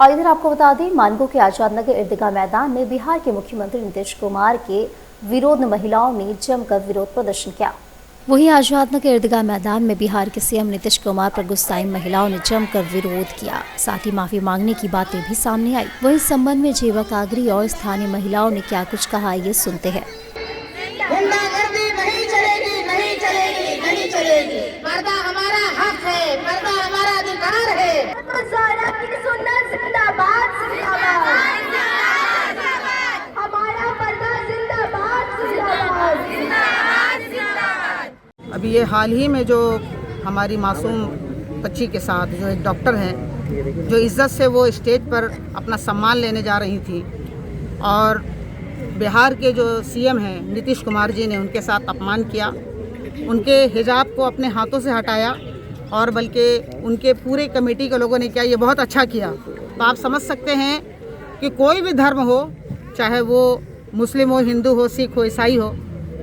और इधर आपको बता दें, मानगो के आजाद नगर ईदगाह मैदान में बिहार के मुख्यमंत्री नीतीश कुमार के विरोध में महिलाओं ने जमकर विरोध प्रदर्शन किया। वहीं आजाद नगर ईदगाह मैदान में बिहार के सीएम नीतीश कुमार पर गुस्साई महिलाओं ने जमकर विरोध किया। साथ ही माफी मांगने की बातें भी सामने आई। वहीं इस संबंध में जेवा कागरी और स्थानीय महिलाओं ने क्या कुछ कहा, ये सुनते हैं। गुंडागर्दी नहीं चलेगी, नहीं चलेगी, नहीं चलेगी। पर्दा हमारा हक है, पर्दा हमारा अधिकार है। जिंदाबाद, जिंदाबाद। हमारा पर्दा जिंदाबाद, जिंदाबाद, जिंदाबाद। अभी ये हाल ही में जो हमारी मासूम बच्ची के साथ जो एक डॉक्टर हैं, जो इज्जत से वो स्टेज पर अपना सम्मान लेने जा रही थी और बिहार के जो सीएम हैं नीतीश कुमार जी ने उनके साथ अपमान किया, उनके हिजाब को अपने हाथों से हटाया और बल्कि उनके पूरे कमेटी के लोगों ने किया, ये बहुत अच्छा किया। तो आप समझ सकते हैं कि कोई भी धर्म हो, चाहे वो मुस्लिम हो, हिंदू हो, सिख हो, ईसाई हो,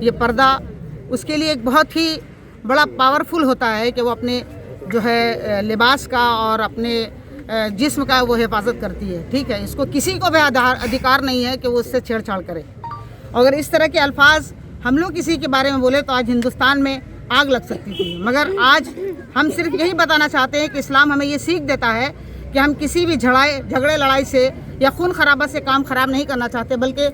ये पर्दा उसके लिए एक बहुत ही बड़ा पावरफुल होता है कि वो अपने जो है लिबास का और अपने जिस्म का वो हिफाजत करती है। ठीक है, इसको किसी को भी अधिकार नहीं है कि वो उससे छेड़छाड़ करे। अगर इस तरह के अल्फाज हम लोग किसी के बारे में बोले तो आज हिंदुस्तान में आग लग सकती थी। मगर आज हम सिर्फ यही बताना चाहते हैं कि इस्लाम हमें ये सीख देता है कि हम किसी भी झगड़े लड़ाई से या खून खराबा से काम खराब नहीं करना चाहते, बल्कि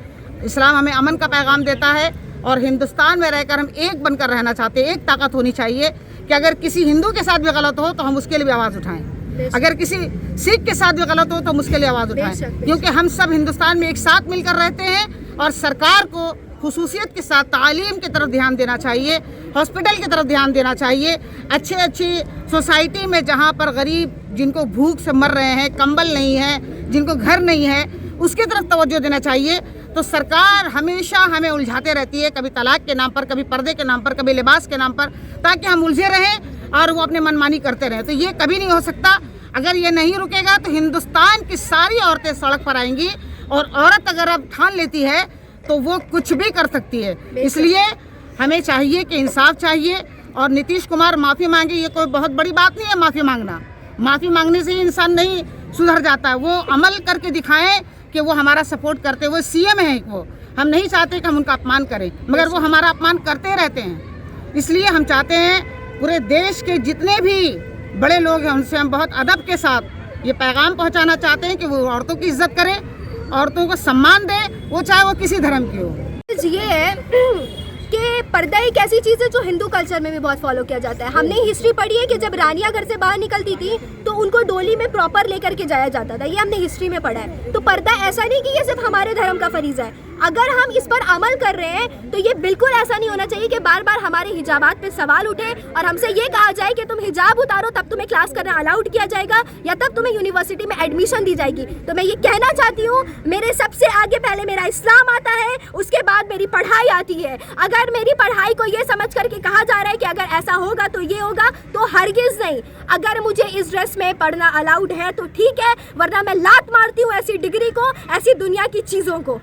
इस्लाम हमें अमन का पैगाम देता है और हिंदुस्तान में रहकर हम एक बनकर रहना चाहते हैं। एक ताकत होनी चाहिए कि अगर किसी हिंदू के साथ भी गलत हो तो हम उसके लिए भी आवाज़ उठाएं, अगर किसी सिख के साथ भी गलत हो तो हम उसके लिए आवाज़ उठाएं, क्योंकि हम सब हिंदुस्तान में एक साथ मिलकर रहते हैं। और सरकार को खुसूसियत के साथ तालीम की तरफ ध्यान देना चाहिए, हॉस्पिटल की तरफ ध्यान देना चाहिए, अच्छी सोसाइटी में जहाँ पर गरीब जिनको भूख से मर रहे हैं, कंबल नहीं है, जिनको घर नहीं है, उसकी तरफ तवज्जो देना चाहिए। तो सरकार हमेशा हमें उलझाते रहती है, कभी तलाक के नाम पर, कभी पर्दे के नाम पर, कभी लिबास के नाम पर, ताकि हम उलझे रहें और वो अपने मनमानी करते रहें। तो ये कभी नहीं हो सकता। अगर ये नहीं रुकेगा तो हिंदुस्तान की सारी औरतें सड़क पर आएंगी और औरत अगर अब ठान लेती है तो वो कुछ भी कर सकती है। इसलिए हमें चाहिए कि इंसाफ चाहिए और नीतीश कुमार माफ़ी मांगे। ये कोई बहुत बड़ी बात नहीं है माफ़ी मांगना। माफ़ी मांगने से ही इंसान नहीं सुधर जाता है, वो अमल करके दिखाएं कि वो हमारा सपोर्ट करते। वो सीएम हैं, वो हम नहीं चाहते कि हम उनका अपमान करें, मगर वो हमारा अपमान करते रहते हैं। इसलिए हम चाहते हैं पूरे देश के जितने भी बड़े लोग हैं उनसे हम बहुत अदब के साथ ये पैगाम पहुंचाना चाहते हैं कि वो औरतों की इज्जत करें, औरतों को सम्मान दें, वो चाहे वो किसी धर्म की हो। ये है कि पर्दा एक ऐसी चीज़ है जो हिंदू कल्चर में भी बहुत फॉलो किया जाता है। हमने हिस्ट्री पढ़ी है कि जब रानियां घर से बाहर निकलती थी तो उनको डोली में प्रॉपर लेकर के जाया जाता था। ये हमने हिस्ट्री में पढ़ा है। तो पर्दा ऐसा नहीं कि ये सिर्फ हमारे धर्म का फरीज़ा है। अगर हम इस पर अमल कर रहे हैं तो ये बिल्कुल ऐसा नहीं होना चाहिए कि बार बार हमारे हिजाबात पे सवाल उठे और हमसे ये कहा जाए कि तुम हिजाब उतारो तब तुम्हें क्लास करना अलाउड किया जाएगा या तब तुम्हें यूनिवर्सिटी में एडमिशन दी जाएगी। तो मैं ये कहना चाहती हूँ, मेरे सबसे आगे पहले मेरा इस्लाम आता है, उसके बाद मेरी पढ़ाई आती है। अगर मेरी पढ़ाई को ये समझ करके कहा जा रहा है कि अगर ऐसा होगा तो ये होगा, तो हरगिज़ नहीं। अगर मुझे इस ड्रेस में पढ़ना अलाउड है तो ठीक है, वरना मैं लात मारती हूँ ऐसी डिग्री को, ऐसी दुनिया की चीज़ों को।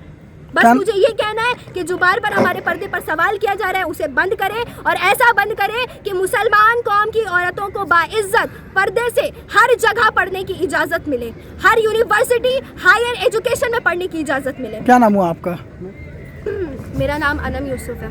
बस मुझे ये कहना है कि जो बार बार हमारे पर्दे पर सवाल किया जा रहा है उसे बंद करें, और ऐसा बंद करें कि मुसलमान कौम की औरतों को बाइज्जत पर्दे से हर जगह पढ़ने की इजाज़त मिले, हर यूनिवर्सिटी हायर एजुकेशन में पढ़ने की इजाज़त मिले। क्या नाम हुआ आपका? मेरा नाम अनम यूसुफ है।